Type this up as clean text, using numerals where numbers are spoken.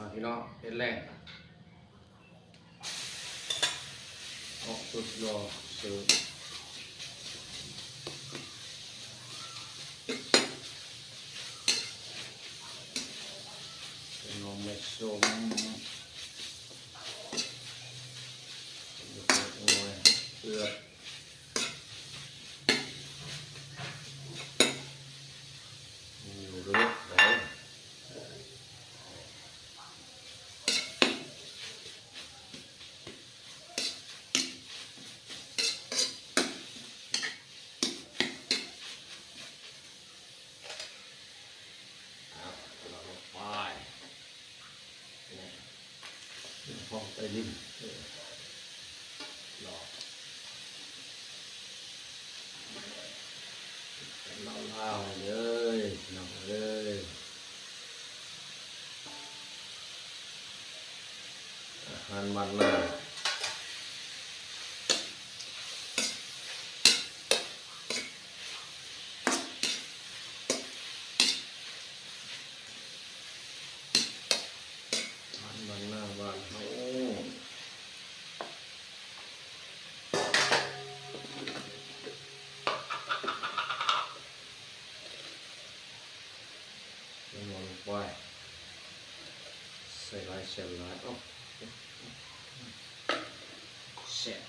มาพี่น้องเป็นแรกออกสุดรอสือเป็นนมไม่ส้มเกลืออยู่เรื่อยพอไปริมหลอกเล่าเลยน้องเลยอาหารมันน่ะมันหน้าบ้านเขาลงไปใส่ลายเส้นลายเสร็จ